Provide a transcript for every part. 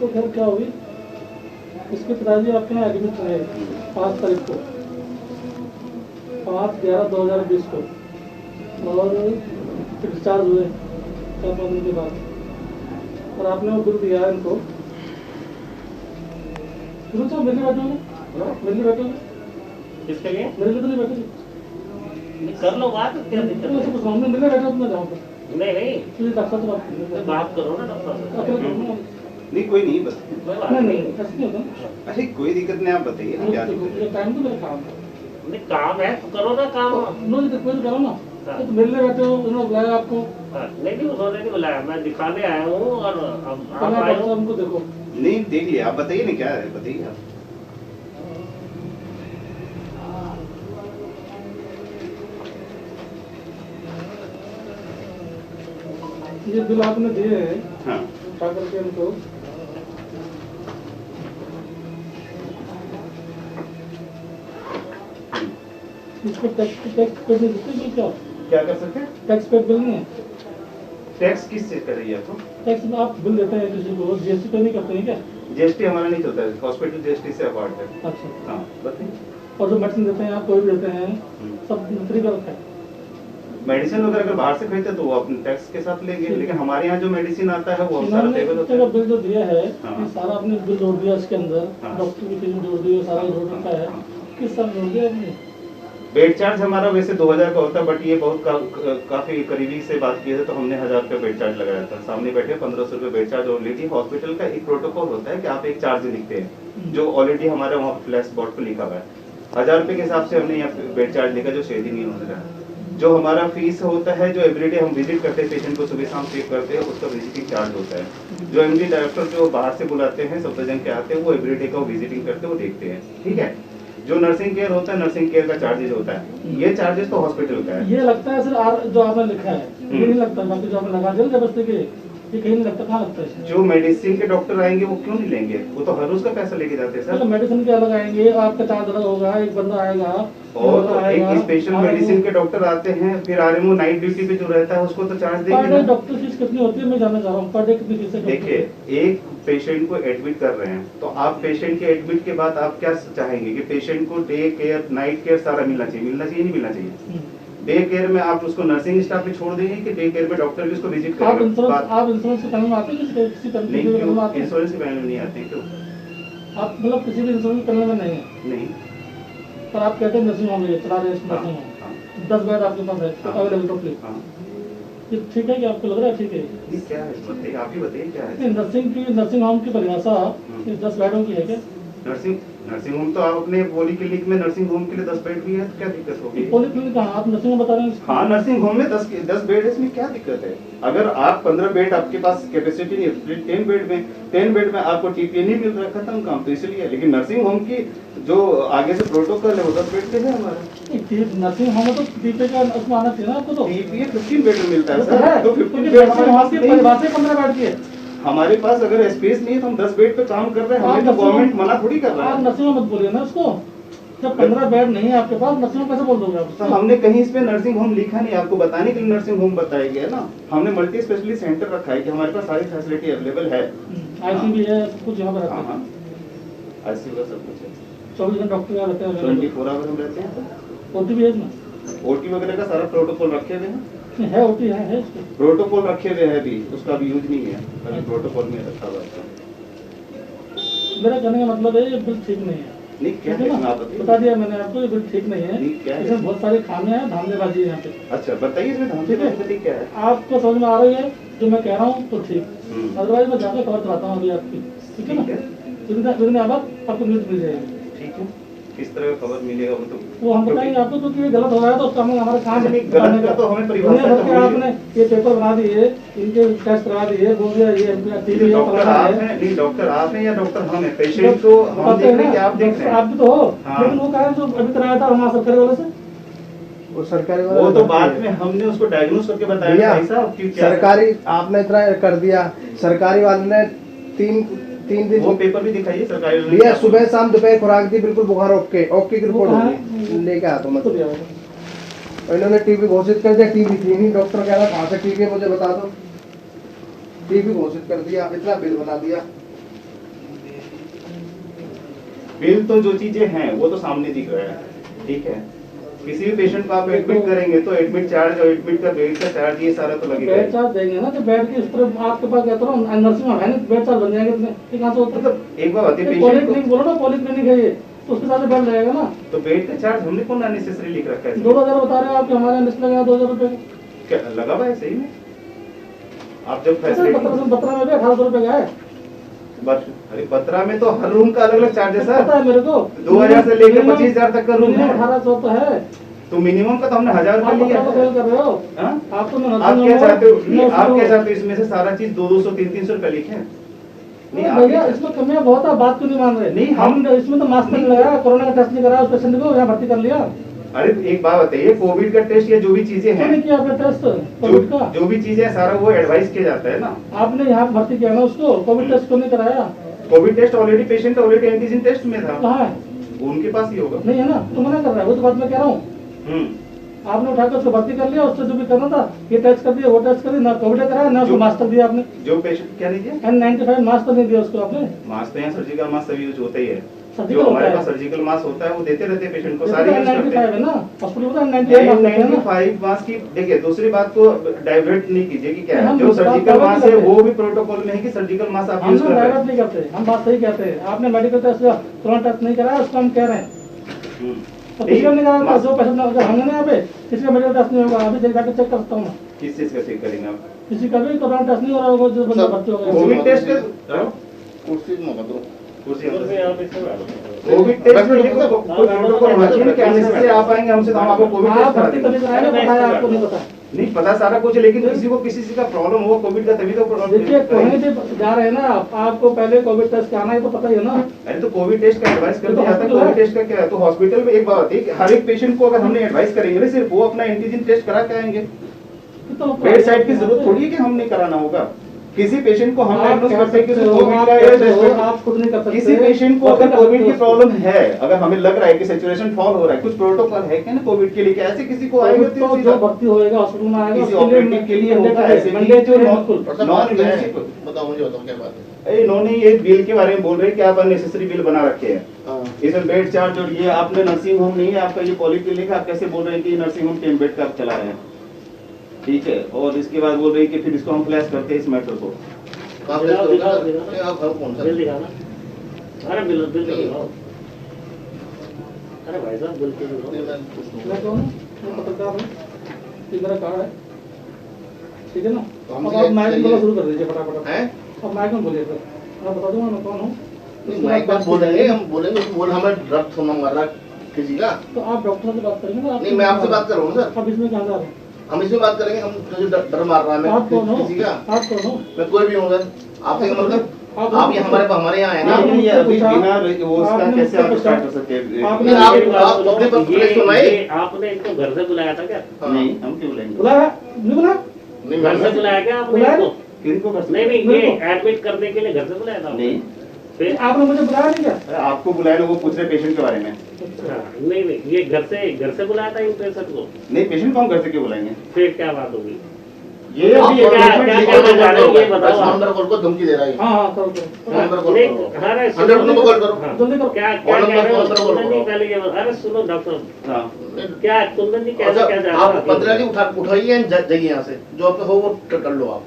तो खैर क्या होगी, इसके पिताजी आपके यहाँ एडमिट रहे 5 तारीख को, 5/11/2020 को, और डिस्चार्ज हुए 4-5 दिन के बाद, और आपने वो बिल दिया है इनको। तो मेरे लिए बैठे होंगे, मेरे लिए बैठे होंगे, किसके लिए? मेरे लिए तो नहीं बैठे, कर लो बात, क्या दिक्कत है? तो सामने मिलने बैठा अपना जाऊँ पर नहीं डॉक्टर से बात बात करो ना डॉक्टर से। नहीं कोई नहीं बस कोई बात नहीं। ऐसे नहीं होता, अरे कोई दिक्कत नहीं, आप बताइए ना क्या दिक्कत है। टाइम तो मेरा काम है, नहीं काम है तो करो ना काम। नो रिक्वेस्ट करो ना, तो मेरे लिए बैठे हो, उन्होंने बुलाया आपको, नहीं उन्होंने नहीं बुलाया, मैं दिखाने आया हूँ और अब आप पहले आए डॉक्टर हो। साहब उनको देखो। नहीं देख लिया, आप बताइए ना क्या है, बताइए आप। ये बिल आपने दिए हैं हाँ उठा करके इनको, इसको टैक्स पेड नहीं देते बिल, क्या क्या कर सकते हैं? टैक्स पेड बिल नहीं है? टैक्स किस चीज कर रही है आपको? टैक्स में आप बिल देते हैं किसी को, जीएसटी पे नहीं करते हैं क्या? जीएसटी हमारा नहीं चलता है, हॉस्पिटल जीएसटी से अपार्ट है। अच्छा, हाँ बताइए। और जो मेडिसिन देते हैं आप, कोई भी देते हैं, सब फ्री का रखा है। मेडिसिन वगैरह अगर बाहर से खरीदते तो वो अपने टैक्स के साथ लेंगे, लेकिन हमारे यहाँ जो मेडिसिन आता है वो हम सारा इन्होंने टेबल होता का है। बिल जो दिया है, हाँ। ये सारा आपने बिल जोड़ दिया इसके अंदर, हाँ। डॉक्टर की फीस जोड़ दी, सारा जोड़ रखा है, किस साल जोड़ दिया आपने? बेड चार्ज हमारा वैसे 2000 का होता है, बट ये बहुत काफी करीबी से बात की है तो हमने 1000 रुपये बेड चार्ज लगाया था। सामने बैठे 1500 रुपये बेड चार्ज ऑलरेडी हॉस्पिटल का एक प्रोटोकॉल होता है कि आप एक चार्ज लिखते हैं जो ऑलरेडी हमारे वहाँ फ्लैश बोर्ड पर लिखा हुआ है। 1000 रुपये के हिसाब से हमने यहाँ बेड चार्ज लिखा जो शेयरिंग नहीं होने रहा। जो हमारा फीस होता है, जो एवरीडे हम विजिट करते हैं पेशेंट को, सुबह शाम चेक करते हैं, उसका विजिटिंग चार्ज होता है। जो एमडी डायरेक्टर जो बाहर से बुलाते हैं, सफदरजंग के आते हैं, वो एवरीडे का विजिटिंग करते हैं, वो देखते हैं, ठीक है। जो नर्सिंग केयर होता है, नर्सिंग केयर का चार्जेस होता है, ये चार्जेस तो हॉस्पिटल का है। ये लगता है सर जो आपने लिखा है, ये नहीं लगता, बाकी जो आपने लगा दिया जबरदस्ती के, ये कहीं नहीं लगता, कहाँ लगता है? जो मेडिसिन के डॉक्टर आएंगे वो क्यों नहीं लेंगे, वो तो हर रोज का पैसा लेके जाते हैं सर। मेडिसिन के अलग आएंगे, आपका चार्ज अलग होगा, एक बंदा आएगा और एक स्पेशल मेडिसिन के डॉक्टर आते हैं, फिर आरएमओ नाइट ड्यूटी पे जो रहता है उसको तो चार्ज देंगे पर डे ना। डॉक्टर फीस कितनी होती है मैं जानना चाह रहा हूँ, पर डे कितनी फीस है? देखिए एक पेशेंट को एडमिट कर रहे हैं तो आप पेशेंट के एडमिट के बाद आप क्या चाहेंगे कि पेशेंट को डे केयर नाइट केयर सारा मिलना चाहिए, नहीं मिलना चाहिए। डे केयर में आप उसको नर्सिंग स्टाफ पे छोड़ देंगे कि डे केयर में डॉक्टर भी उसको विजिट आप करेंगे। इंश्योरेंस के पैनल में आते हैं, किसी कंपनी नहीं के पैनल में क्यों आते हैं? इंश्योरेंस के पैनल में नहीं आते हैं, क्यों आप मतलब किसी भी इंश्योरेंस पैनल में नहीं है, नहीं? पर आप कहते हैं नर्सिंग होम चला रहे हैं, हाँ, नर्सिंग होम हाँ, 10 बेड आपके पास है अवेलेबल टोटली, हाँ। ये ठीक है कि आपको लग रहा है ठीक है? ये क्या है बताइए, आप ही बताइए क्या है। नर्सिंग होम की परिभाषा 10 बेडों की है क्या? नर्सिंग होम तो आप अपने पॉली क्लिनिक में नर्सिंग होम के लिए 10 बेड भी है तो क्या दिक्कत होगी? पॉलीक्लिनिक कहाँ, आप नर्सिंग होम बता रहे हैं? हाँ नर्सिंग होम में 10 बेड है, इसमें क्या दिक्कत है? अगर आप 15 बेड आपके पास कैपेसिटी नहीं है, 10 बेड में आपको टीपीए नहीं मिल रहा, खत्म काम, तो इसलिए। लेकिन नर्सिंग होम की जो आगे से प्रोटोकॉल है वो 10 बेड पे है हमारा। नर्सिंग होम में तो टीपीए का उसमें आना चाहिए ना आपको, तो टीपीए 15 बेड में मिलता है वो तो सर, है, तो 15 बेड नर्सिंग होम की परिभाषा 15 बेड की है। हमारे पास अगर स्पेस नहीं है तो हम 10 बेड पे काम कर रहे हैं, हमें तो गवर्नमेंट मना थोड़ी कर रहा आप है। नर्सिंग होम मत बोलिए ना उसको, जब 15 बेड नहीं है आपके पास, नर्सिंग होम कैसे बोल दोगे आप? तो हमने कहीं इस पे नर्सिंग होम लिखा नहीं, आपको बताने के लिए नर्सिंग होम बताया गया ना। हमने मल्टी स्पेशलिस्ट सेंटर रखा है कि हमारे पास सारी फैसिलिटी अवेलेबल है। आईसी भी है, सब कुछ यहाँ पर हाँ रहता है, हाँ आईसीयू का सब कुछ है, 24 घंटे डॉक्टर यहाँ रहते हैं, 24 आवर हम रहते हैं। ओटी भी है इसमें? ओटी वगैरह का सारा प्रोटोकॉल रखे हुए हैं, नहीं, है ओटी है इसमें। प्रोटोकॉल रखे हुए हैं अभी, उसका अभी यूज नहीं है, अभी प्रोटोकॉल में रखा हुआ है। मेरा कहने का मतलब है ये बिल ठीक नहीं है, नहीं क्या ठीक है है ना? आप बताइए। बता दिया मैंने आपको, ये बिल ठीक नहीं है, नहीं, क्या है? इसमें बहुत सारी खामियां हैं, धांधलेबाजी है यहाँ पे। अच्छा बताइए इसमें ठीक है। धांधली क्या है? आपको समझ में आ रही है जो मैं कह रहा हूँ तो ठीक, हम्म। अदरवाइज मैं जाकर खबर चलाता हूँ अभी आपकी, ठीक है ना? विदिन आवर आपको न्यूज मिल जाएगी, ठीक है, किस तरह का खबर मिलेगा वो तो वो हम बताएंगे आपको, क्योंकि ये गलत हो रहा है तो उसका हमारा काम है नहीं, गलत का तो हमें परिभाषा दुनिया भर के तो होगी। आपने ये पेपर बना दिए, इनके टेस्ट करा दिए, बोल दिया ये टीवी है, डॉक्टर फलाना आप है। हैं, नहीं डॉक्टर आप हैं या डॉक्टर हम हैं? पेशेंट तो हम देख रहे हैं कि आप देख रहे हैं। आप भी तो हो, हाँ। लेकिन वो कहा जो अभी कराया था हमारा सरकारी वाले से, वो सरकारी वाला वो तो बाद में हमने उसको डायग्नोज करके बताया भैया, भाई साहब कि क्या है। सरकारी आपने इतना कर दिया, सरकारी वाले ने तीन दिन वो पेपर भी दिखाइए सरकारी वाले ने भैया, क्या सुबह शाम दोपहर खुराक दी, बिल्कुल बुखार ओके की रिपोर्ट वो कहाँ होगी, लेके आता हूँ मैं। तो दिया वो। और इन्होंने टीबी घोषित कर दिया, टीबी थी नहीं, डॉक्टर कह रहा कहाँ से टीबी है मुझे बता दो, टीबी घोषित कर दिया, इतना बिल बना दिया। बिल तो जो चीजें हैं वो तो सामने दिख रहा है, ठीक है। किसी भी पेशेंट को आप एडमिट करेंगे तो एडमिट चार्ज और एडमिट का बेड का चार्ज ये सारा तो लगेगा। बेड चार्ज देंगे ना, तो बेड की इस तरफ आपके पास कहता हूँ नर्सिंग होम है ना, बेड चार्ज बन जाएंगे इसमें, कहाँ से होता है? मतलब एक बात होती है पेशेंट पॉलीक्लिनिक बोलो ना, पॉलीक्लिनिक है ये, तो उसके साथ बेड लगेगा ना। तो बेड का चार्ज हमने कौन अननेसेसरी लिख रखा है? 2000 बता रहे हो आप कि हमारे लिस्ट लगेगा 2000 रुपये का। क्या लगा हुआ है सही में? आप जब 17 में भी 1800 रुपये का है। बस अरे 17 में तो हर रूम का अलग अलग चार्ज है सर। पता है मेरे को, 2000 से लेकर 25,000 तक का रूम है। 1800 तो है, तो मिनिमम का तो हमने 1000 आप रुपये लिया बता है। कर रहे हो। हाँ? आप तो आप क्या चाहते हो? नहीं, आप क्या चाहते हो इसमें से सारा चीज 200 300 रुपए लिखे? नहीं आप भैया इसमें कमियां बहुत है, बात क्यों नहीं मान रहे? नहीं, हम इसमें तो मास्क नहीं लगाया, कोरोना का टेस्ट नहीं कराया, उस पेशेंट को यहाँ भर्ती कर लिया। अरे एक बात बताइए, कोविड का टेस्ट या जो भी चीजें क्यों हैं, नहीं किया आपने टेस्ट कोविड का? जो भी चीजें हैं सारा वो एडवाइस किया जाता है ना। आपने यहाँ भर्ती किया ना उसको, कोविड टेस्ट क्यों नहीं कराया? COVID test already patient already antigen test में था, कहाँ है? उनके पास ही होगा। नहीं है ना, तो मना कर रहा है, वो तो बात मैं कह रहा हूँ। हम्म। आपने उठाकर उसको भर्ती कर लिया, उससे जो भी करना था ये टेस्ट कर दिया, वो टेस्ट कर दिया, ना कोविड कराया ना उसको मास्क दिया आपने। जो पेशेंट क्या लीजिए N95 मास्क नहीं दिया उसको आपने। मास्क तो यहाँ सर्जिकल मास्क सभी यूज होता ही है। सर्जिकल जो हमारे होता पास है। सर्जिकल मास्क होता है वो देते रहते हैं पेशेंट को, ये सारे तो यूज करते N95 हैं। है ना, हॉस्पिटल में तो N95 मास्क है ना। N95 मास्क की देखिए, दूसरी बात को डाइवर्ट नहीं कीजिए कि क्या है, हम जो बात सर्जिकल डाइवर्ट मास्क नहीं है करते। वो भी प्रोटोकॉल में है कि सर्जिकल मास्क आप हम यूज लोग कर रहे डाइवर्ट नहीं करते, हम बात सही कहते हैं। आपने मेडिकल टेस्ट या कोरोना टेस्ट नहीं कराया, उसको हम कह रहे हैं। हैं। तो किसी का नहीं कराया, जो पेशेंट अगर हमने ना यहाँ पे किसी का मेडिकल टेस्ट नहीं होगा, अभी जाकर चेक कर सकता हूँ मैं। किस चीज का चेक करेंगे आप? किसी का भी कोरोना टेस्ट नहीं हो रहा होगा, जो बंदा भर्ती हो गया। कोविड टेस्ट का कुर्सी मंगा दो। कुर्सी कुर्सी आप इसमें बैठो। कोविड टेस्ट में देखो कोई प्रोटोकॉल होना चाहिए ना कि आने से आप आएंगे हमसे तो हम आपको कोविड आप टेस्ट करा भर्ती देंगे। करने कराया, बताया आपको नहीं पता। नहीं पता सारा कुछ है, लेकिन किसी को किसी चीज का प्रॉब्लम हो कोविड का तभी तो देखिए कहीं प्रॉब्लम। भी जा रहे हैं ना, आपको पहले कोविड टेस्ट कराना है, तो पता ही है ना। अरे तो कोविड टेस्ट का एडवाइस कर तो दिया जाता है, हॉस्पिटल कोविड है। टेस्ट का क्या है? तो हॉस्पिटल में एक बात होती है कि हर एक पेशेंट को अगर हमने एडवाइस करेंगे ना, सिर्फ वो अपना एंटीजन टेस्ट करा के आएंगे। तो बेड साइड की जरूरत थोड़ी है कि हमने कराना होगा। किसी पेशेंट को हम आप डायग्नोस कह करते हैं कि सकते हो, कोविड आप का कहते है, हो, आप खुद नहीं कर सकते। किसी पेशेंट को अगर कर कोविड सकते की हो। प्रॉब्लम है, अगर हमें लग रहा है कि सैचुरेशन फॉल हो रहा है, कुछ प्रोटोकॉल है क्या ना कोविड के लिए? क्या ऐसे किसी को आएगा कोविड तो जो भर्ती होएगा हॉस्पिटल में आएगा, किसी उसके लिए ऑपरेटिव के लिए होगा, ऐसे नहीं मंडे है जो बिल्कुल। Non emergency. बताओ मुझे, बताओ क्या बात है? इन्होंने ये बिल के बारे में बोल रहे हैं कि आप अननेसेसरी बिल बना रखे हैं। हाँ। इसमें बेड चार्ज और ये आपने नर्सिंग होम नहीं है आपका, ये पॉलीक्लिनिक है, आप कैसे बोल रहे हैं कि नर्सिंग होम 10 बेड का आप चला रहे हैं? ठीक है, और इसके बाद बोल रहे हैं कि फिर इसको हम फ्लैश करते हैं इस मैटर को। कहाँ पे दिखाओ, करोगे दिखाओ, सर? दिखाओ। नहीं, आप घर कौन सा? बिल दिखाना। अरे बिल दिखाओ। अरे भाई साहब बिल तो दिखाओ। नहीं, मैं कुछ नहीं। मैं कौन हूँ? मैं पत्रकार हूँ, ये मेरा कार्ड है, ठीक है ना। तो हम अब आप माइक में बोलना चाहिए। शुरू कर दीजिए फटाफट। हैं? अब माइक में बोलिए सर, मैं बता दूंगा मैं कौन हूँ। नहीं, माइक पर बोलेंगे, हम बोलेंगे, बोल हमें रक्त होना मारा किसी का। तो आप डॉक्टर से बात करेंगे ना। नहीं, मैं आपसे बात कर रहा हूँ सर। आप इसमें कहाँ जा रहे हैं? हम इसमें बात करेंगे, हम जो डर मार रहा है आप कौन हो? मैं किसी का। आप कौन हो? मैं कोई भी हूँ सर। आपसे क्या मतलब? आप- आप ये हमारे यहाँ है ना। आप- ये अभी पूछा- बिना वो उसका आपने कैसे आप मुझसे स्टार्ट कर पूछा- सकते हैं? आपने- नहीं, आप- मेरी बात आप सुनो, अपने पर ये- पुलिस सुनाई? ये आपने इनको घर से बुलाया था क्या? नहीं, हम क्यों बुलाएंगे? बुलाया नहीं बुलाया? नहीं, घर से मैं बुलाया क्या आपने बुलाया? इनको? किनको कर सकते नहीं हैं? नहीं, ये मेरे एडमिट करने के लिए घर से बुलाया था आपने? नहीं, फिर आपने मुझे बुलाया नहीं क्या? अरे आपको बुलाए लोग वो पूछ रहे पेशेंट के बारे में। हाँ, नहीं नहीं, ये घर से बुलाया था इन पेशेंट को? नहीं, पेशेंट को हम घर से क्यों बुलाएंगे? फिर क्या बात होगी? ये आप अभी क्या- statement क्या- लिखा क्या- हुआ है। क्या- क्या- ये बताओ आप। समंदर कॉल को धमकी दे रहा है। हाँ हाँ करो करो। समंदर कॉल नहीं, करो। अरे 100 नंबर कॉल करो। हाँ। जल्दी करो। क्या कॉल कह रहे हो? नंबर कॉल कुंदन जी करो। पहले ये अरे सुनो डॉक्टर, हाँ, क्या कुंदन जी कैसे अच्छा, क्या जा आप 15 दिन उठाइए, जाइए यहाँ से, जो आपका हो वो कर लो आप।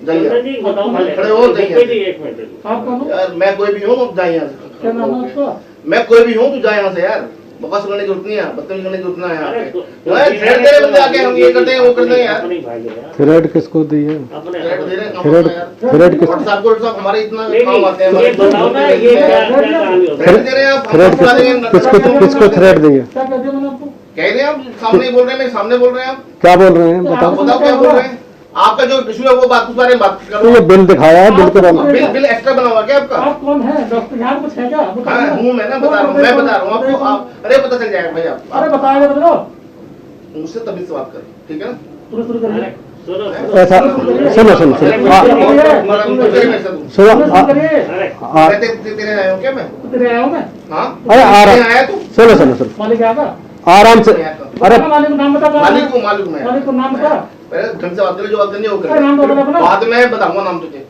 कुंदन जाइए जी बताओ आप पहले। खड़े हो, एक जाइए। मिनट, एक मिनट। आप कौन हो? यार, मैं कोई भी हूँ, तो जाए यहाँ क्या नाम है से। आपका? मैं कोई भी हूँ, तू जाए यहाँ से यार। बकवास करने की जरूरत नहीं है, बदतमीजी करने की जरूरत नहीं है अरे यहाँ तो- पे। यार, थ्रेड दे रहे बंदे आके, हम ये करते हैं वो करते हैं यार। अपने भाई है यार। थ्रेड किसको दी है? अपने थ्रेड दे रहे हैं, काम थ्रेड- करना यार। थ्रेड किस- व्हाट्सएप को सब हमारे इतना नहीं काम आते हैं नहीं, ये हमारे। बताओ ना ये क्या क्या कहानी होती है? थ्रेड दे रहे हैं आप, थ्रेड हम बता देंगे, किसको थ्रेड दी है? क्या कह दिया मैंने आपको? कह रहे हैं आप, सामने बोल रहे हैं, मेरे सामने बोल रहे हैं आप। क्या बोल रहे हैं तो बताओ। आप- बताओ क्या बोल रहे हैं? आपका जो इशू है वो बात उस बारे में बात तो करो। ये बिल दिखाया है, बिल के बारे में बिल बिल एक्स्ट्रा बना हुआ क्या आपका? आप कौन है? डॉक्टर यहाँ कुछ है क्या? बताओ हाँ ना। हूँ मैं ना, बता रहा हूँ, मैं बता रहा हूँ आपको। अरे पता चल जाएगा भाई आप। अरे बताएगा तो बताओ। मुझसे तभी से बात कर, ठीक है ना? शुरू अरे करिए। सुनो ऐसा सुनो सुनो सुनो सुनो करिए। अरे मैं तेरे आया हूँ क्या मैं? तेरे आया हूँ मैं। हाँ अरे आ तेरे रहा आया तू? सुनो सुनो सुनो मालिक आएगा। आराम से। अरे मालिक को नाम बता। मालिक को मालूम मैं। मालिक को नाम बता। पहले ढंग से बात कर, जो बात करनी है वो अरे नाम तो बता कर। अपना। बाद में बताऊंगा नाम तुझे।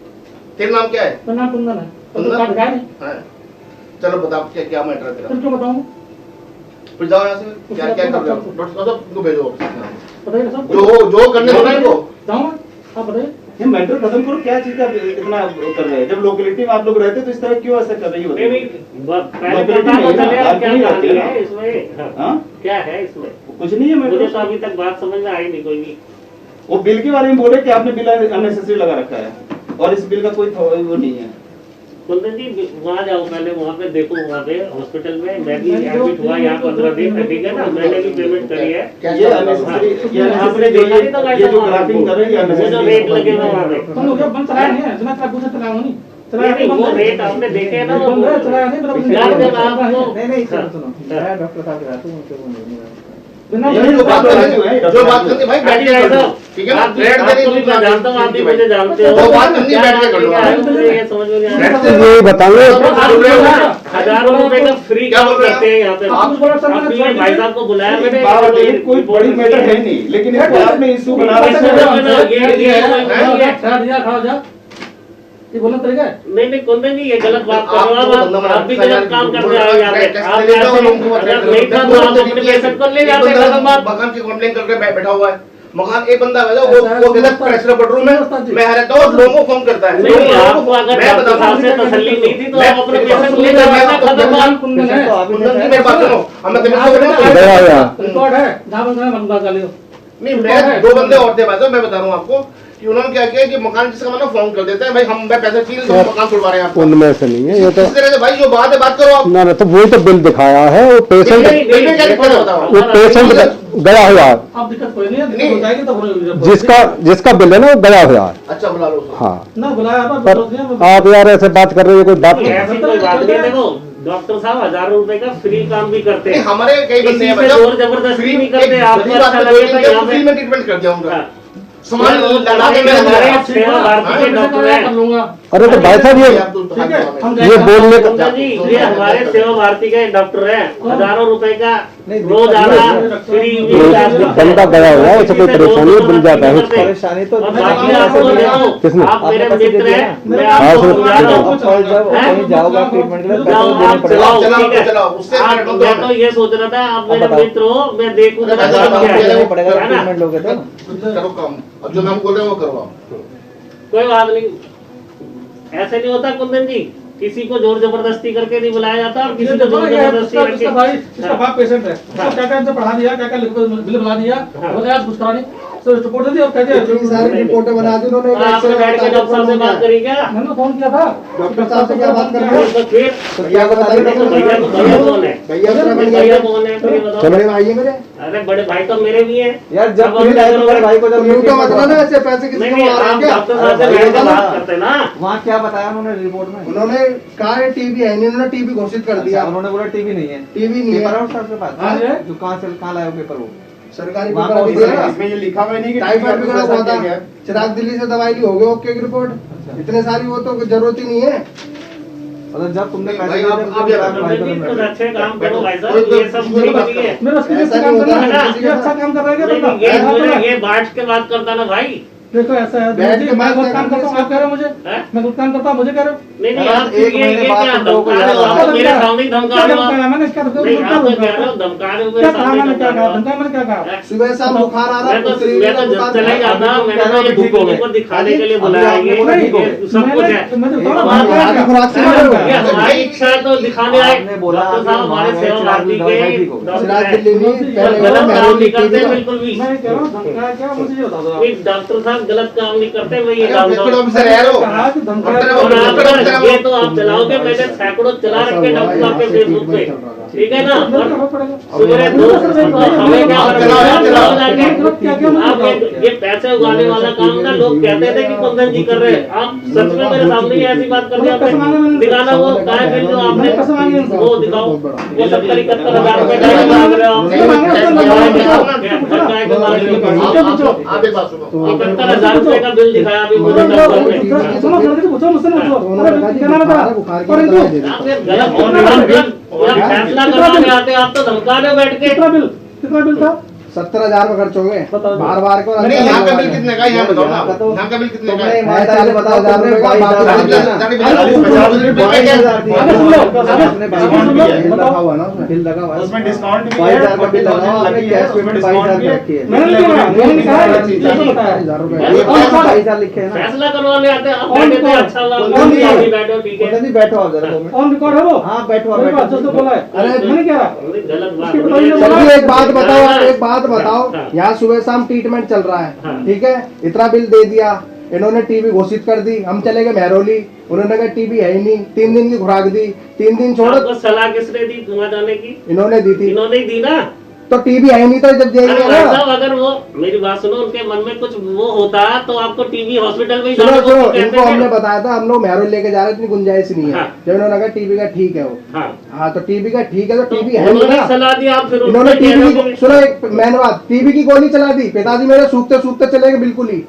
तेरा नाम क्या है? तो नाम कुंदन है। तो कुंदन? कार्ड दिखाया नहीं। हाँ। चलो बताओ क्या क्या मैटर है तेरा, फिर क्यों बताऊँ? फिर जाओ यहाँ से, क्या क्या कर रहे हो, डॉक्टर साहब इनको भेजो बताइए ना साहब। जो करने दो ना इनको। जाऊँ मैं? आप बताइए। ये मैटर खत्म करो, क्या चीज का इतना कर रहे हैं? जब लोकेलिटी में आप लोग रहते तो इस तरह क्यों ऐसा कर रहे हैं? नहीं ये नहीं बताइए। पहले पता तो चले आप क्या नहीं कहानी रहते ना? है इसमें, हाँ? क्या है इसमें, कुछ नहीं है मुझे तो मैटर। अभी तक बात समझ में आई नहीं कोई भी। वो बिल के बारे में बोले कि आपने बिल अननेसेसरी लगा रखा है और इस बिल का कोई वो नहीं है। कुंदन जी वहाँ जाओ, पहले वहाँ पे देखो, वहाँ पे हॉस्पिटल में मैं भी एडमिट हुआ यहाँ 15 दिन, ठीक है ना, मैंने भी पेमेंट करी है। ये unnecessary- ये आपने देखा नहीं तो unnecessary- ये जो ग्राफिंग कर रहे हैं ये वो जो unnecessary रेट लगे हुए वहाँ पे, तुम लोग बंद चलाया नहीं है, जितना पूछे चलाया नहीं। नहीं वो रेट आपने देखे हैं ना, वो बंद है, चलाया नहीं, मतलब यार जब आपको नहीं नहीं सुनो मैं डॉक्टर साहब के साथ हूँ, उनसे वो नहीं है। ये जो बात जो बात करनी भाई बैठ के कर लो, ठीक है ना, रेट देने की मैं जानता हूँ, आप भी मुझे जानते हो, वो बात करनी बैठ के कर लो। मुझे ये समझ में नहीं आ रहा। ये बताइए 1000 रुपए का फ्री क्या काम बोल रहे हैं करते हैं यहाँ पे। आप ये भाई साहब को बुलाया मैंने, बात ये कोई बड़ी मैटर है नहीं, लेकिन इसको आपने इशू बना ये ये बोलना तरीका है। नहीं नहीं कुंदन जी ये गलत बात कर रहे हो आप भी गलत काम कर रहे हो यहाँ पे। आप अगर नहीं था तो आप अपने पेशेंट को ले जाते खत्म बात। मकान की कंप्लेन करके बैठा हुआ है, मकान एक बंदा है वो कहता है प्रेशर बेडरूम में मैं रहता हूँ, लोगों को फोन करता है। नहीं आपको अगर डॉक्टर साहब से तसल्ली नहीं थी तो आप अपने पेशेंट ले जाते खत्म बात। कुंदन है, मेरी बात सुनो, हम रिकॉर्ड है, जहाँ बंद करना बंद कर लियो। नहीं मैं 2 बंदे और थे भाई, मैं बता रहा हूँ आपको कि उन्होंने क्या किया कि मकान जिसका मतलब फोन कर देते हैं भाई हम पैसे छीन तो मकान छुड़वा रहे हैं आपको। उनमें से नहीं है ये तो। इस तरह से भाई जो बात है बात करो आप। ना ना तो वही तो बिल दिखाया है, वो पेशेंट बिल में क्या दिक्कत है बताओ। वो पेशेंट गया हुआ है, अब दिक्कत कोई नहीं है, दिक्कत हो जाएगी तो बोलो। जिसका बिल है ना वो गया हुआ है। अच्छा बुला लो उसको। हाँ ना बुलाया था, पर बोल दिया, आप यार ऐसे बात कर रहे हो, कोई बात नहीं। ऐसी कोई बात नहीं है। देखो डॉक्टर साहब 1000 रुपए का फ्री काम भी करते नहीं, हैं, हमारे कई बंदे हैं किसी से जोर जबरदस्ती नहीं करते। आपको अच्छा लगे तो यहाँ फ्री पे में ट्रीटमेंट कर दिया उनका हाँ। सामान लड़ा के मैं हमारे सेवा भारती के डॉक्टर कर हैं। लूंगा। अरे तो भाई साहब ठीक है, हम ये बोलने का कुंदन जी ये हमारे सेवा भारती के डॉक्टर हैं, हजारों रुपए का रोज आना फ्री बंदा गया हुआ है, उसे कोई परेशानी नहीं, बिल जाता है उसका। परेशानी तो और बाकी आपको देखो, किसने? आप मेरे मित्र हैं, मैं हाँ, आपको सर, समझा रहा हूँ। और जब कहीं जाओगा ट्रीटमेंट के लिए पैसे जाओ, देने आप पड़ेगा। चलाओ, चलाओ, ठीक है। चलाओ, उससे आप- मैटर मैं तो ये सोच रहा था आप मेरे बताओ। मित्र हो, मैं देखूं जरा अच्छा, बात क्या है, देना पड़ेगा है ना? ट्रीटमेंट लोगे तो। करो काम, अब जो हम बोल रहे हैं वो करो आप। कोई बात नहीं, ऐसे नहीं होता कुंदन जी, किसी को जोर जबरदस्ती करके नहीं बुलाया जाता और किसी को जोर जबरदस्ती इसका करके भाई, इसका बाप पेशेंट है, उसको क्या क्या हमसे पढ़ा दिया, क्या क्या बिल बना दिया, बोले आज कुछ करा नहीं, सर रिपोर्ट दे दी और कह दिया इतनी सारी रिपोर्टें बना दी उन्होंने। आपने बैठ के डॉक्टर साहब से बात करी क्या? मैंने फोन किया था डॉक्टर साहब से क्या बात कर रहे हो? तो फिर तो क्या बता रहे तो भैया हो? भैया कौन है? भैया उत्तराखंड भैया के कौन है फिर ये बताओ। बड़े भाई है मेरे। अरे बड़े भाई तो मेरे भी हैं यार जब अब तुम्हें हम लाए क्या तो मेरे भाई को जब करोगे? उनका मतलब ना ऐसे पैसे किसी नहीं को नहीं मार रहे आप हैं क्या? डॉक्टर साहब से अरे बैठ के भैया, बात करते ना। वहाँ क्या बताया उन्होंने रिपोर्ट में? उन्होंने कहा है टीबी है नहीं, उन्होंने टीबी घोषित कर दिया। उन्होंने बोला टीवी नहीं है। टीबी नहीं पेपर है, आउट सर के पास हाँ जी। जो कहाँ लाए हो पेपर वो? सरकारी वहाँ पेपर अभी कौन सा दिया है? ना। इसमें ये लिखा हुआ नहीं कि टाइफाइड भी खराब हुआ था, चिराग दिल्ली से दवाई ली, हो गई ओके की रिपोर्ट। इतने सारी वो तो जरूरत ही नहीं है। मतलब जब तुमने नहीं, पैसे भाई, दिए आप- थे, आप मुझे ये भाई कुछ को तो अच्छे काम करो भाई साहब, कोई- ये सब कोई ठीक बात नहीं है। मेरा उसके ऐसा काम नहीं कर रहा होता है, है, किसी ये के अच्छा काम कर रहा है क्या नहीं, बंदा? नहीं, ऐसा तो नहीं। ये बांट के बात करता ना भाई। देखो ऐसा है, बैठ के मैं बात बहुत काम करते करता हूँ, आप कह रहे हो मुझे, हैं? मैं बहुत काम करता हूँ, मुझे कह रहे हो। नहीं नहीं यार, आप एक ये महीने क्या बाद तुम लोगों को धमका रहे हो? याद आप आया। मेरे सामने ही धमका रहे हो आप। मैंने क्या नहीं आप तो कह रहे हो धमका रहे हो मेरे क्या कहा, सामने मैंने क्या धमका कहा, रहे हो। धमका मैंने क्या कहा? सुबह शाम बुखार आ रहा मैं तो उतरी मैं तो बुखार चला ही जाता, मैंने तो ये ठीक हो गए। को दिखाने के लिए अभी बुलाया आपने ये बोला ठीक हो ये गए। सब कुछ है। मैं तो बता अब रहा हूँ, आप- क्या खुराक से क्या करो। क्या? ये हमारी इच्छा है तो दिखाने आए। आपने बोला डॉक्टर साहब हमारे आपने सेवा चिराग भारती दवाई के ठीक हो। डॉक्टर चिराग हैं। दिल्ली में और पहले गलत वो काम नहीं करते मैंने बिल्कुल भी। मैं कह रहा हूँ धमका क्या, मुझे ये बता दो आप। एक डॉक्टर साहब गलत काम नहीं करते, मैं ये अरे जानता बिल्कुल हूँ। ऑफिसर है यार वो। कहा कि धमका और तेरे और वो- आप तेरे वो- ये तो आप चलाओगे, मैंने सैकड़ों चला रखे डॉक्टर साहब के फेसबुक पे, ठीक है ना। मेरे और को पड़ेगा। सुबह दो हमें क्या आप चलाओ, आप चलाओ। आप ये पैसे उगाने वाला काम ना लोग कहते थे कि कुंदन जी कर रहे हैं, आप सच में मेरे सामने ही ऐसी बात कर दी आपने। दिखाना वो काय बिल जो आपने वो दिखाओ, वो 70-71 हजार रुपए का मांग रहे हो आप। काय के मांग रहे हो? आप एक बात सुनो, 71,000 रुपए का बिल दिखाया अभी मुझे डॉक्टर ने। सुनो जल्दी से पूछो मुझसे मत पूछो। अरे क्या नाम है तेरा? बुखार और की इनको दवाई दे दी। आप ये गलत फैसला करवाने आते आप तो धमका रहे हो बैठ के। कितना बिल था? 70,000 का खर्च हो गए बताओ। बार बार को नहीं, यहाँ का बिल कितने का है? यहाँ बताओ ना। यहाँ का तो- यहाँ का बिल कितने का तुमने है? ईमानदारी से बताओ, तुमने 22,000 अरे दिया बिल- ना। अरे बिल- अरे अरे सुन लो, 50,000 रुपए का क्या? 22,000 दिया। अरे सुन लो, आपने अरे 22,000 सुन लो, बिल बताओ। लगा हुआ है ना उसमें, बिल लगा हुआ है। उसमें डिस्काउंट भी है, 22,000 का बिल लगा हुआ है, 40,000 आपने लगी कैश है, पेमेंट उसमें 22,000 डिस्काउंट रखी है। मैंने नहीं कहा, मैंने नहीं कहा, ये तो बताया। 22,000 लिखे हैं ना। फैसला करवाने आते हैं, अब कौन बैठे थे, कौन? अच्छा हुआ, कौन कौन दिया? अभी बैठो, ठीक है। कुंदन जी बैठो आप जरा 2 मिनट। ऑन रिकॉर्ड है वो। हाँ बैठो मेरे पास जो बैठो। बोला है। अरे मैंने क्या रहा? गलत बात उसकी हो बताइए रही है। ना। चलिए एक बात बताओ, हाँ, एक बात बताओ, हाँ। यहाँ सुबह शाम ट्रीटमेंट चल रहा है, हाँ। ठीक है, इतना बिल दे दिया, इन्होंने टीबी घोषित कर दी, हम चले गए महरौली, उन्होंने कहा टीबी है ही नहीं, 3 दिन की खुराक दी, 3 दिन छोड़ो, आपको सलाह किसने दी वहाँ जाने की? इन्होंने दी थी, इन्होंने ही दी ना। तो टीबी है ही नहीं तो जब अरे देंगे भाई ना। साहब, अगर वो मेरी बात सुनो, उनके मन में कुछ वो होता तो आपको टीबी हॉस्पिटल में ही सुनो जाने को सुनो, कहते इनको हमने थे। बताया था, हम लोग महरौली लेके जा रहे हैं, इतनी गुंजाइश नहीं है, हाँ। जब इन्होंने कहा टीबी का ठीक है वो, हाँ, हाँ तो टीबी का ठीक है, तो टीबी है नहीं उन्होंने ना, सलाह दी, आप फिर इन्होंने उसमें कह रहे टीबी हो की, कि- सुनो एक मैंने बात, टीबी की गोली चला दी, पिताजी मेरे सूखते सूखते चले गए बिल्कुल ही।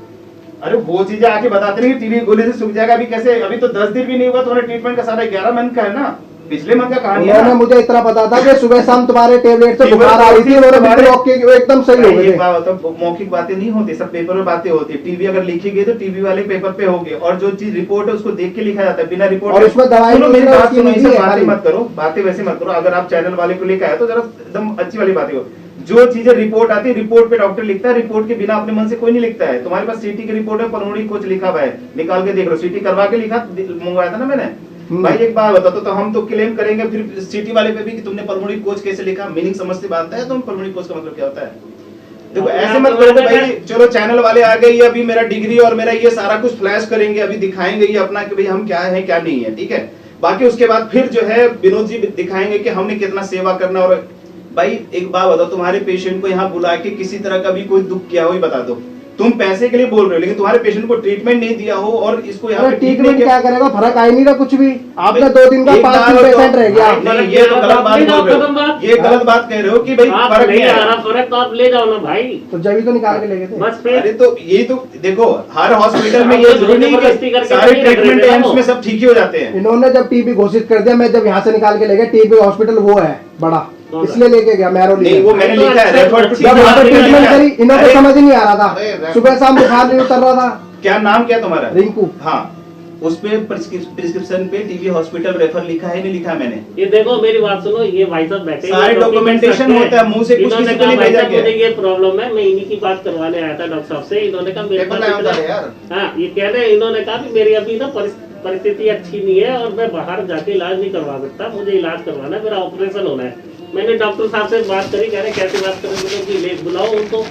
अरे वो चीजें आके बताते नहीं, टीवी गोली से सूख जाएगा। अभी कैसे, अभी तो 10 दिन भी नहीं हुआ, तुम्हारे ट्रीटमेंट का सारा 11 मंथ का है ना, पिछले मंथ का कहानी है उन्होंने ना। मुझे इतना पता था कि सुबह शाम तुम्हारे टेबलेट से फीवर बुखार आ रही थी, उन्होंने तुम्हारे- बिल्कुल ओके एकदम सही हो गए एक थे। बात बताओ, मौखिक बातें नहीं होती, सब पेपर में बातें होती है। टीवी अगर लिखी गई तो टीवी वाले पेपर पे होगी, और जो चीज रिपोर्ट है उसको देख के लिखा जाता है, बिना रिपोर्ट और के- उसमें दवाई सुनो, भी मेरी उसमें बात उसकी सुनो, लिखी ऐसे है बातें खाली। मत करो, बातें वैसे मत करो। अगर आप चैनल वाले को लेकर आए तो जरा एकदम अच्छी वाली बातें हो। जो चीजें रिपोर्ट आती है, रिपोर्ट पे डॉक्टर लिखता है, रिपोर्ट के बिना अपने मन से कोई नहीं लिखता है। तुम्हारे पास सीटी की रिपोर्ट है, पल्मोनरी कोच लिखा हुआ है, निकाल के देख लो, सीटी करवा के लिखा मंगवाया था ना मैंने। भाई एक बात बताओ, तो हम तो क्लेम करेंगे फिर सीटी वाले पे भी कि तुमने पल्मोनरी कोच कैसे लिखा, मीनिंग समझते बात है, तुम पल्मोनरी कोच का मतलब क्या होता है। देखो ऐसे मत करो कि भाई चलो चैनल वाले आ गए, ये अभी मेरा डिग्री और मेरा ये सारा कुछ फ्लैश करेंगे, अभी दिखाएंगे ये अपना कि भाई हम क्या है क्या नहीं है, ठीक है। बाकी उसके बाद फिर जो है विनोद जी दिखाएंगे कि हमने कितना सेवा करना। और भाई एक बात बताओ, तुम्हारे पेशेंट को यहाँ बुला के किसी तरह का भी कोई दुख किया हो ये बता दो। तुम पैसे के लिए बोल रहे हो, लेकिन तुम्हारे पेशेंट को ट्रीटमेंट नहीं दिया हो और इसको यहाँ अरे पे ठीक नहीं ट्रीटमेंट किया। क्या करेगा, फर्क आ ही नहीं रहा कुछ भी। आपने 2 दिन का एक 5 बार दिन तो- पेशेंट रह गया। नहीं, ये तो गलत बात बोल रहे हो, ये गलत बात कह रहे हो कि भाई आप फर्क नहीं नहीं आ है। रहा फर्क तो आप ले जाओ ना भाई, तो जब ही तो निकाल के ले गए थे। बस फिर अरे तो ये तो देखो, हर हॉस्पिटल में ये आप जरूरी नहीं जबरदस्ती कि करके सारे नहीं रख ट्रीटमेंट रहे थे एम्स वो। में सब ठीक ही हो जाते हैं। इन्होंने जब टीबी घोषित कर दिया, मैं जब यहाँ से निकाल के ले गया, टीबी हॉस्पिटल वो है बड़ा, कौन सा? इसलिए लेके गया महरौली नहीं में। वो मैंने लिखा है, रेफर टू जब यहाँ पे ट्रीटमेंट करी, इन्हों को अरे, समझ ही नहीं आ रहा था, अरे, सुबह शाम बुखार नहीं उतर रहा था। क्या नाम क्या तुम्हारा? रिंकू। हाँ, उस पे प्रिस्क्रिप्शन पे टीवी हॉस्पिटल रेफर लिखा है नहीं लिखा है मैंने? ये देखो मेरी बात सुनो, ये भाई साहब बैठे सारे हैं, documentation डॉक्यूमेंट होता है, मुंह से कुछ इन्होंने किसी को कहा, नहीं भाई भेजा साहब, गया। मुझे ये प्रॉब्लम है, मैं इन्हीं की बात करवाने आया था डॉक्टर साहब से। इन्होंने कहा मेरे पेपर पास लाया होता है इतना- यार। हाँ, ये कह रहे हैं, इन्होंने कहा कि मेरी अभी ना परिस्थिति अच्छी नहीं है और मैं बाहर जाके इलाज नहीं करवा सकता, मुझे इलाज करवाना है, मेरा ऑपरेशन होना है। मैंने डॉक्टर साहब से बात करी, कह रहे कैसे बात करें, बोले कि ले बुलाओ उनको,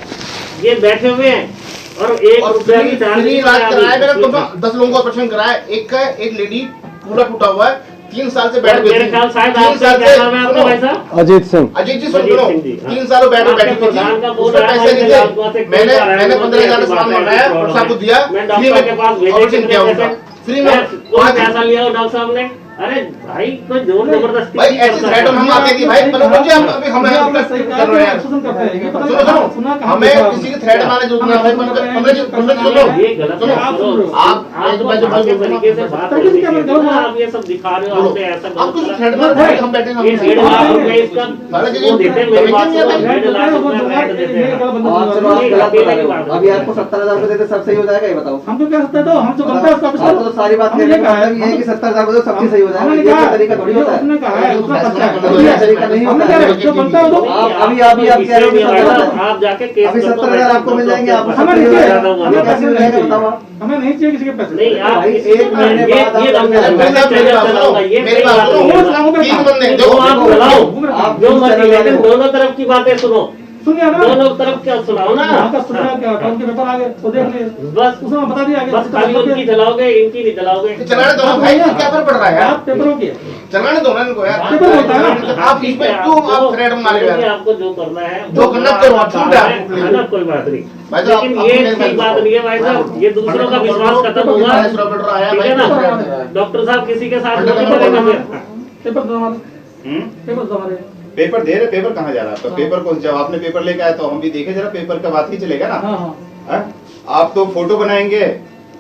ये बैठे हुए हैं और एक और रुपया भी चार्ज फ्री नहीं इलाज कराया कराया मेरा, अभी। तो 10 लोगों का ऑपरेशन कराया। एक लेडी पूरा टूटा हुआ है, 3 साल से बैठ और गई मेरे थी। ख्याल शायद 3 आपका साल क्या से नाम है आपका भाई साहब? अजीत सिंह। अजीत जी अजीत सुनो, सिंह जी, हाँ। 3 साल बैठ आपके बैठी हुई प्रधान का थी, बोल उसमें रहा है पैसे कि नहीं आपको से थे। कोई मैंने कारण नहीं 15,000 है, सामान बात है, मंगाया प्रॉब्लम और सबको है। दिया, मैं फ्री डॉक्टर के पास में भेजे ऑपरेशन किया कितने उनका, पैसे? फ्री में कोई पैसा लिया हो डॉक्टर साहब ने? अरे भाई कोई जोर जबरदस्ती भाई नहीं ऐसी करता थ्रेट है। हम आते कि भाई मुझे हम अभी हम ये कर आपने सही कहा रहे कि हैं। एक्सक्यूज़न करते हैं। ये पता सुनो नहीं सुनो, सुना कहाँ हमें लिखा है? किसी की थ्रेट मारने जो ना भाई 15 जी सुनो। ये गलत सुनो, है, आप सुनो, सुन रहे हो। आप आपको मैं जो बात अच्छे बोल रहा हूँ, तरीके से बात तरीके से क्या करनी बोल रहे हो? चाहिए। आप ये सब दिखा रहे हो, आपने ऐसा आप कुछ गलत थ्रेट करा। मार हम बैठे ये 1.5 लाख रुपए इसका सारे चीजें वो देते हैं, मेरी बात सुनो, कमीशन 1.5 लाख रुपए रेंट देते हैं। और चलो आप नहीं, गलत अकेले बता की रहे बात हो। है। अभी आपको 70,000 रुपए देते सब सही हो जाएगा, ये बताओ। हम तो क्या सकते हैं, तो हम तो बनता है उसका आप तो सारी बात कहने का मतलब ये है कि 70,000 रुपए सब चीज सही हो जाएगा, हमने ये कहा, कोई तरीका थोड़ी होता है। उसने कहा है, उसका बच्चा है। ये तरीका नहीं हमने होता क्या है। है, जो बनता है वो तो- आप अभी आप कह रहे हो कि 70,000 आप जाके केस अभी कर दो, 70,000 आपको मिल जाएंगे, आपको हमें 70,000 नहीं चाहिए, ज्यादा हमें हुआ। पैसे कैसे नहीं मिलेगा बताओ चाहिए। आप? हमें नहीं चाहिए किसी के पैसे। नहीं आप भाई, इसी- एक महीने ये बाद आप ये अपने रमजान पैसे में मेरी बात चला सुनो, ये मेरी सही बात बात सुनो, नहीं है। इस्लामों में 3 बंदे वो देखो आप बुलाओ, आप जो न्यूज़ मर्जी, चैनल वाले लेकिन हो। दोनों तरफ की बातें सुनो, सुनिए ना, दोनों तरफ क्या सुनाओ ना। यहाँ का सुनिए क्या, कौन के पेपर आ गए वो देख लिए, बस उसमें बता दिया आगे। बस खाली उनकी चलाओगे, इनकी नहीं चलाओगे। चलाने दो ना भाई, क्या फर्क पड़ रहा है यार? आप पेपरों की चलाने दो ना इनको यार। पेपर होता है ना। आप इसमें क्यों आप थ्रेट मार रहे हो यार? आपको जो करना है जो करना करो, आप छूट है आपको। है ना, कोई बात नहीं। भाई साहब, लेकिन आप ये अपने ठीक बात नहीं है भाई साहब, ये दूसरों का विश्वास खत्म हुआ, ठीक है ना। डॉक्टर साहब किसी के साथ नहीं करेंगे फिर। पेपर दो हमारे, पेपर दो हमारे। पेपर दे रहे, पेपर कहाँ जा रहा है आपका? पेपर को जब आपने पेपर लेके आया तो हम भी देखे जरा, पेपर का बात ही चलेगा ना। हाँ हाँ, हैं? आप तो फोटो बनाएंगे,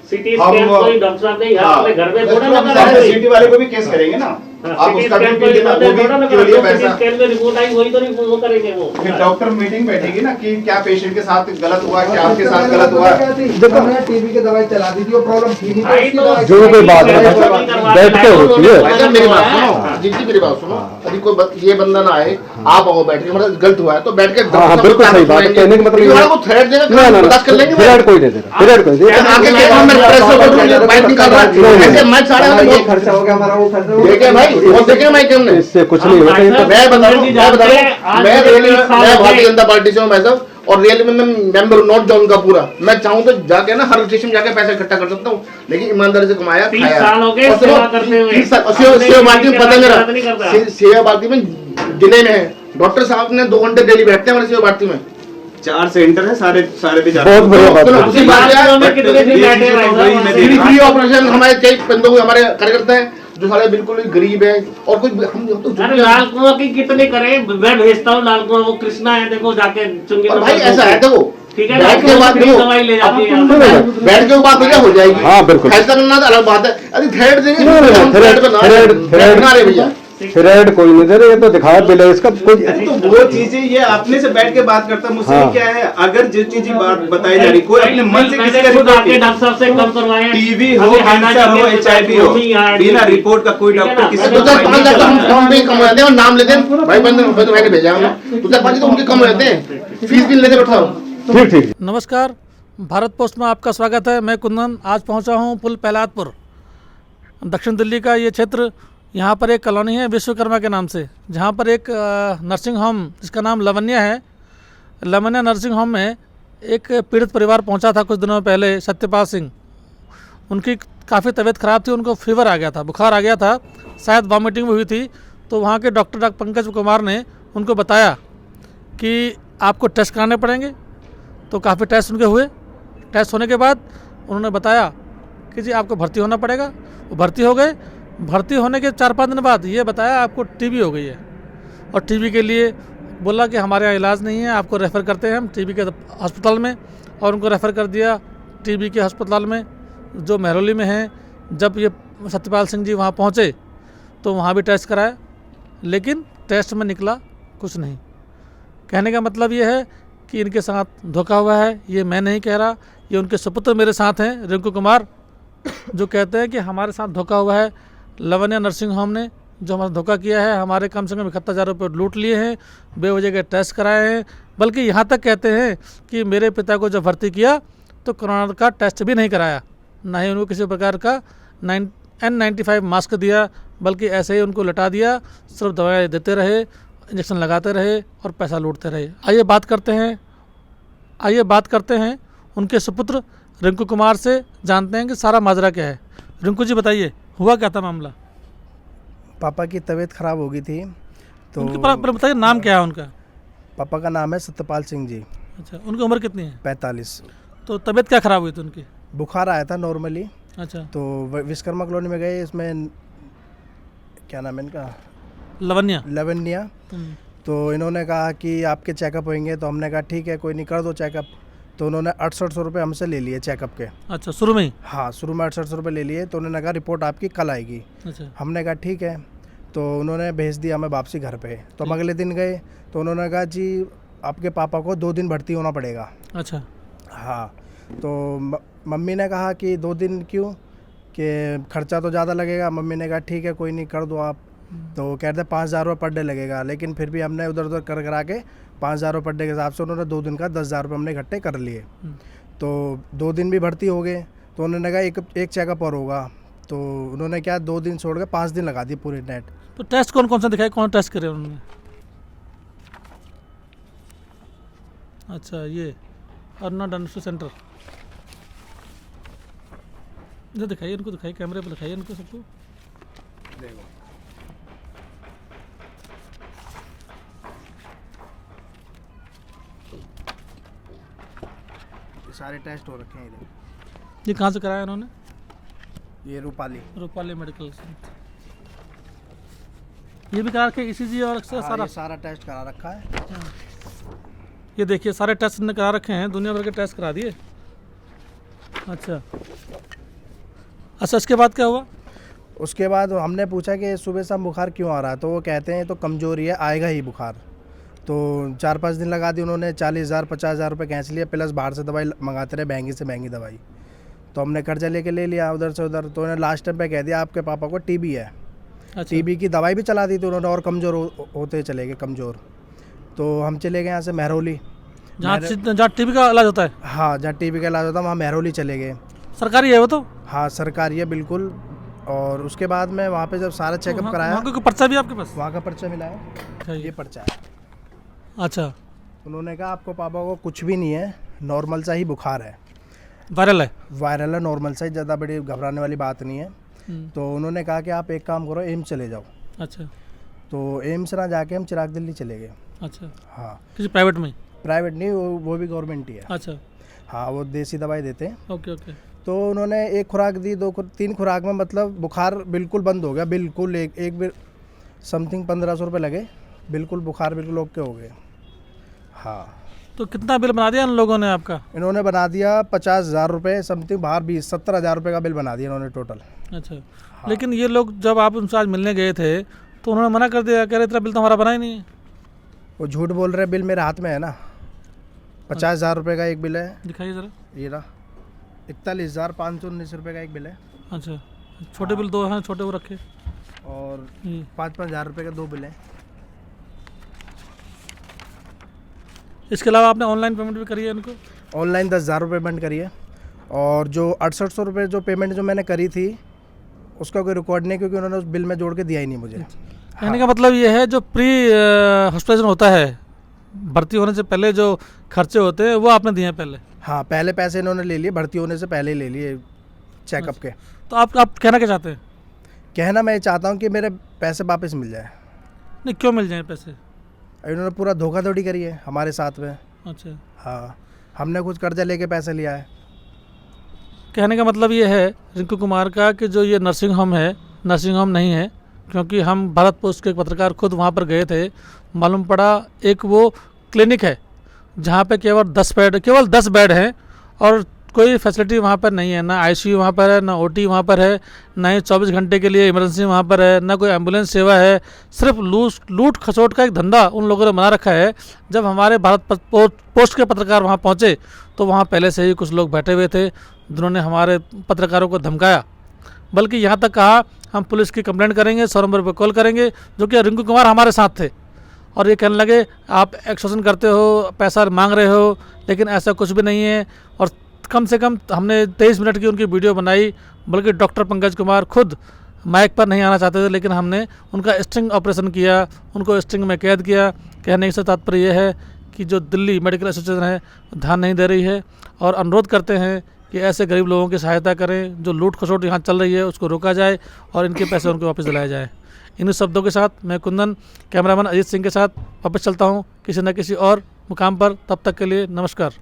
सिटी हम- स्कैन कोई डॉक्टर साहब ने यहाँ हाँ। अपने घर में थोड़ा डॉक्टर लगा साहब रहा है। सिटी वाले को भी केस करेंगे ना। आप उसका भी बिल देना, वो भी क्यों लिए पैसा? स्कैन में रिपोर्ट आई वही तो नहीं वो करेंगे वो। फिर डॉक्टर मीटिंग बैठेगी ना कि क्या पेशेंट के साथ गलत हुआ, क्या आपके साथ गलत हुआ। देखो मैंने टीबी की दवाई चला दी थी, वो प्रॉब्लम थी नहीं, तो आई उसकी तो दवाई जो कोई बात है, बैठ के होती है। भाई साहब मेरी बात सुनो, जी मेरी बात सुनो, अभी कोई ये बंदा ना आए, आप आओ बैठ के, मतलब गलत हुआ है तो बैठ के हाँ बिल्कुल सही बात है, कहने का मतलब ये है। वो थ्रेड देगा, ना ना बर्दाश्त कर लेंगे। थ्रेड कोई नहीं दे रहा, थ्रेड कोई नहीं दे रहा। आगे के हम प्रेस बाइक निकाल रहा है, ऐसे मैं साढ़े ये बहुत खर्चा हो गया हमारा, वो खर्चा हो देखे भाई, बहुत देखे मैं हमने। इससे कुछ नहीं होता, ये तो मैं बता रहा हूँ, मैं रैली में, मैं भारतीय जनता पार्टी से हूँ भाई साहब, और रैली में मैं मेंबर हूँ, नॉट जॉन का पूरा। मैं चाहूँ तो जाके ना हर स्टेशन जाके पैसा इकट्ठा कर सकता हूँ, लेकिन ईमानदारी से कमाया 30 खाया। साल हो गए और सेवा करते हुए। 30 साल सेवा भारती में पता मेरा, सेवा भारती में जिले में है, डॉक्टर साहब ने 2 घंटे डेली बैठते हैं हमारे सेवा भारती में। 4 सेंटर है, सारे भी जाते बहुत बढ़िया बात है। उसी बात है, में कितने दिन बैठे हैं भाई साहब? फ्री ऑपरेशन हमारे कई बंदों को, हमारे कार्यकर्ता है जो सारे बिल्कुल ही गरीब है, और कुछ हम तो अरे लाल कुआं की कितने करें, मैं भेजता हूँ लाल कुआं, वो कृष्णा है देखो जाके चुंगी और भाई ऐसा है देखो, ठीक है, बैठ के बात फ्री दवाई ले जाती है। बैठ के बात हो जाएगी। हाँ, बिल्कुल। फैसला करना तो अलग बात है, अरे थ्रेड देंगे, नहीं, नहीं, हम थ्रेड बना रहे भैया। थ्रेड कोई नहीं दे रहा, ये तो दिखाया बिल है इसका कोई। तो वो चीजें ये अपने से बैठ के बात करता है, मुझसे हाँ। क्या है, अगर जिस चीज की बात बताई जा रही, कोई अपने मन से किसी का खुद रिपोर्ट आके नहीं। डॉक्टर साहब से कम करवाए, टीवी हो, कैंसर हो, HIV हो, बिना रिपोर्ट का कोई डॉक्टर किसी को तो 5 लाख हम भी कम रहते हैं, और नाम लेते हैं भाई, बंदे भाई ने भेजा हमें, तो 5 तो उनके कम रहते हैं, फीस भी लेते बैठा हूँ। ठीक ठीक। नमस्कार, भारत पोस्ट में आपका स्वागत है। मैं कुंदन आज पहुंचा हूं पुल पहलादपुर, दक्षिण दिल्ली का ये क्षेत्र। यहाँ पर एक कॉलोनी है विश्वकर्मा के नाम से, जहाँ पर एक नर्सिंग होम जिसका नाम लवन्या है। लवन्या नर्सिंग होम में एक पीड़ित परिवार पहुंचा था कुछ दिनों पहले, सत्यपाल सिंह। उनकी काफ़ी तबीयत ख़राब थी, उनको फीवर आ गया था, बुखार आ गया था, शायद वॉमिटिंग भी हुई थी। तो वहाँ के डॉक्टर पंकज कुमार ने उनको बताया कि आपको टेस्ट कराने पड़ेंगे। तो काफ़ी टेस्ट उनके हुए। टेस्ट होने के बाद उन्होंने बताया कि जी आपको भर्ती होना पड़ेगा। वो भर्ती हो गए। भर्ती होने के 4-5 दिन बाद ये बताया आपको टीबी हो गई है, और टीबी के लिए बोला कि हमारे यहाँ इलाज नहीं है, आपको रेफ़र करते हैं हम टीबी के अस्पताल में। और उनको रेफ़र कर दिया टीबी के अस्पताल में जो महरौली में है। जब ये सत्यपाल सिंह जी वहाँ पहुँचे तो वहाँ भी टेस्ट कराया, लेकिन टेस्ट में निकला कुछ नहीं। कहने का मतलब ये है कि इनके साथ धोखा हुआ है। ये मैं नहीं कह रहा, ये उनके सुपुत्र मेरे साथ हैं, रिंकू कुमार, जो कहते हैं कि हमारे साथ धोखा हुआ है। लवन्या नर्सिंग होम ने जो हमारा धोखा किया है, हमारे कम से कम 71,000 रुपये लूट लिए हैं, बेवजह के टेस्ट कराए हैं। बल्कि यहाँ तक कहते हैं कि मेरे पिता को जब भर्ती किया तो कोरोना का टेस्ट भी नहीं कराया, ना ही उनको किसी प्रकार का N95 मास्क दिया, बल्कि ऐसे ही उनको लटा दिया। सिर्फ दवाएँ देते रहे, इंजेक्शन लगाते रहे और पैसा लूटते रहे। आइए बात करते हैं उनके सुपुत्र रिंकू कुमार से, जानते हैं कि सारा माजरा क्या है। रिंकू जी बताइए, हुआ क्या था मामला? पापा की तबीयत खराब हो गई थी, तो उनके पर बताइए नाम क्या है उनका? पापा का नाम है सत्यपाल सिंह जी। अच्छा, उनकी उम्र कितनी है? 45। तो तबीयत क्या ख़राब हुई थी उनकी? बुखार आया था नॉर्मली। अच्छा, तो विश्वकर्मा कॉलोनी में गए, इसमें क्या नाम है इनका, लवन्या। तो इन्होंने कहा कि आपके चेकअप होंगे, तो हमने कहा ठीक है कोई नहीं, कर दो चेकअप। तो उन्होंने 6800 रुपये हमसे ले लिए चेकअप के। अच्छा, शुरू में ही? हाँ, शुरू में 6800 रुपये ले लिए। तो उन्होंने कहा रिपोर्ट आपकी कल आएगी। अच्छा, हमने कहा ठीक है। तो उन्होंने भेज दिया हमें वापसी घर पे। तो हम अगले दिन गए, तो उन्होंने कहा जी आपके पापा को 2 दिन भर्ती होना पड़ेगा। अच्छा, हाँ। तो मम्मी ने कहा कि 2 दिन क्यों, कि खर्चा तो ज़्यादा लगेगा। मम्मी ने कहा ठीक है कोई नहीं, कर दो आप। तो कहते हैं 5,000 रुपये पर डे लगेगा, लेकिन फिर भी हमने उधर उधर करा के 5,000 रुपये पर डे के हिसाब से उन्होंने 2 दिन का 10,000 रुपये हमने इकट्ठे कर लिए। तो 2 दिन भी भर्ती हो गए। तो उन्होंने कहा एक चेकअप और होगा। तो उन्होंने क्या 2 दिन छोड़ के 5 दिन लगा दिए पूरे नेट। तो टेस्ट कौन कौन सा दिखाए, कौन टेस्ट करे उन्होंने? अच्छा, ये अर्ना डायग्नोस्टिक सेंटर, इधर दिखाइए, इनको दिखाइए, कैमरे पर दिखाइए इनको सबको। सारे टेस्ट हो रखे हैं इधर। ये कहाँ से कराया उन्होंने? ये रूपाली मेडिकल सेंटर। ये भी करा रखे ECG और सारा? सारा टेस्ट करा रखा है। ये देखिए सारे टेस्ट इन्होंने करा रखे हैं, दुनिया भर के टेस्ट करा दिए। अच्छा, इसके बाद क्या हुआ? उसके बाद हमने पूछा कि सुबह शाम बुखार क्यों आ रहा है, तो वो कहते हैं तो कमज़ोरी है, आएगा ही बुखार। तो 4-5 दिन लगा दी उन्होंने, 40,000 50,000 रुपये खींच लिए, प्लस बाहर से दवाई मंगाते रहे, महंगी से महंगी दवाई। तो हमने कर्जा लेके ले लिया उधर से उधर। तो उन्होंने लास्ट टाइम पे कह दिया आपके पापा को टीबी है। अच्छा। टीबी की दवाई भी चला दी थी उन्होंने, और कमज़ोर होते चले गए कमज़ोर। तो हम चले गए यहाँ से महरौली, जहाँ टीबी का इलाज होता है। हाँ जहाँ टीबी का इलाज होता है वहाँ महरौली चले गए। सरकारी है वो तो? हाँ सरकारी है बिल्कुल। और उसके बाद में वहाँ पे जब सारा चेकअप कराया, वहाँ का कोई पर्चा भी आपके पास? वहाँ का पर्चा मिला है, ये पर्चा है। अच्छा, उन्होंने कहा आपको पापा को कुछ भी नहीं है, नॉर्मल सा ही बुखार है, वायरल है। वायरल है, नॉर्मल सा ही, ज़्यादा बड़ी घबराने वाली बात नहीं है। तो उन्होंने कहा कि आप एक काम करो, एम्स चले जाओ। अच्छा। तो एम्स ना जाके हम चिराग दिल्ली चले गए। अच्छा, हाँ किसी प्राइवेट में? प्राइवेट नहीं, वो भी गवर्नमेंट ही है। अच्छा, हाँ वो देसी दवाई देते हैं। Okay okay. तो उन्होंने एक खुराक दी, 3 खुराक में मतलब बुखार बिल्कुल बंद हो गया, बिल्कुल एक भी समथिंग 1500 रुपये लगे, बिल्कुल बुखार बिल्कुल ओके हो गए। हाँ। तो कितना बिल बना दिया इन लोगों ने आपका? इन्होंने बना दिया 50,000 रुपये समथिंग, बाहर 70,000 रुपये का बिल बना दिया इन्होंने टोटल। अच्छा। लेकिन ये लोग जब आप उनसे आज मिलने गए थे तो उन्होंने मना कर दिया, कह रहे इतना बिल तो हमारा बना ही नहीं है। वो झूठ बोल रहे, बिल मेरे हाथ में है ना। 50,000 रुपये का एक बिल है, दिखाइए ज़रा। ये रहा। 41,519 रुपये का एक बिल है। अच्छा, छोटे बिल 2 हैं, छोटे वो रखे। और ये 5-5 हज़ार रुपये के 2 बिल हैं। इसके अलावा आपने ऑनलाइन पेमेंट भी करी है इनको? ऑनलाइन 10,000 रुपये पेमेंट करी है। और जो 6800 रुपये जो पेमेंट जो मैंने करी थी उसका कोई रिकॉर्ड नहीं, क्योंकि उन्होंने उस बिल में जोड़ के दिया ही नहीं मुझे। कहने का मतलब ये है जो प्री हॉस्पिटलाइजेशन होता है, भर्ती होने से पहले जो खर्चे होते हैं वो आपने दिए हैं पहले? हाँ पहले पैसे इन्होंने ले लिए, भर्ती होने से पहले ही ले लिए चेकअप के। तो आप कहना क्या चाहते हैं? कहना मैं ये चाहता हूँ कि मेरे पैसे वापस मिल जाए। नहीं, क्यों मिल जाए पैसे? इन्होंने पूरा धोखाधड़ी करी है हमारे साथ में। अच्छा। हाँ हमने कुछ कर्जा लेके पैसे लिया है। कहने का मतलब ये है रिंकू कुमार का कि जो ये नर्सिंग होम है, नर्सिंग होम नहीं है, क्योंकि हम भारत पोस्ट के एक पत्रकार खुद वहाँ पर गए थे। मालूम पड़ा एक वो क्लिनिक है जहाँ पे केवल 10 बेड हैं और कोई फैसिलिटी वहाँ पर नहीं है, ना आईसीयू वहाँ पर है, ना ओटी वहाँ पर है, ना ही 24 घंटे के लिए इमरजेंसी वहाँ पर है, ना कोई एम्बुलेंस सेवा है। सिर्फ लूट खसोट का एक धंधा उन लोगों ने बना रखा है। जब हमारे भारत पोस्ट के पत्रकार वहाँ पहुँचे तो वहाँ पहले से ही कुछ लोग बैठे हुए थे जिन्होंने हमारे पत्रकारों को धमकाया, बल्कि यहाँ तक कहा हम पुलिस की कंप्लेंट करेंगे, 100 नंबर पर कॉल करेंगे, जो कि रिंकू कुमार हमारे साथ थे। और ये कहने लगे आप एक्सटॉर्शन करते हो, पैसा मांग रहे हो, लेकिन ऐसा कुछ भी नहीं है। और कम से कम हमने 23 मिनट की उनकी वीडियो बनाई, बल्कि डॉक्टर पंकज कुमार खुद माइक पर नहीं आना चाहते थे, लेकिन हमने उनका स्ट्रिंग ऑपरेशन किया, उनको स्ट्रिंग में कैद किया। कहने से तात्पर्य यह है कि जो दिल्ली मेडिकल एसोसिएशन है ध्यान नहीं दे रही है, और अनुरोध करते हैं कि ऐसे गरीब लोगों की सहायता करें। जो लूट खसोट यहाँ चल रही है उसको रोका जाए और इनके पैसे उनको वापस दिलाए जाए। इन शब्दों के साथ मैं कुंदन कैमरामैन अजीत सिंह के साथ वापस चलता हूँ किसी न किसी और मुकाम पर। तब तक के लिए नमस्कार।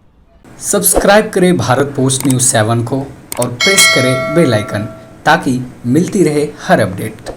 सब्सक्राइब करें भारत पोस्ट न्यूज़ 7 को और प्रेस करें बेल आइकन ताकि मिलती रहे हर अपडेट।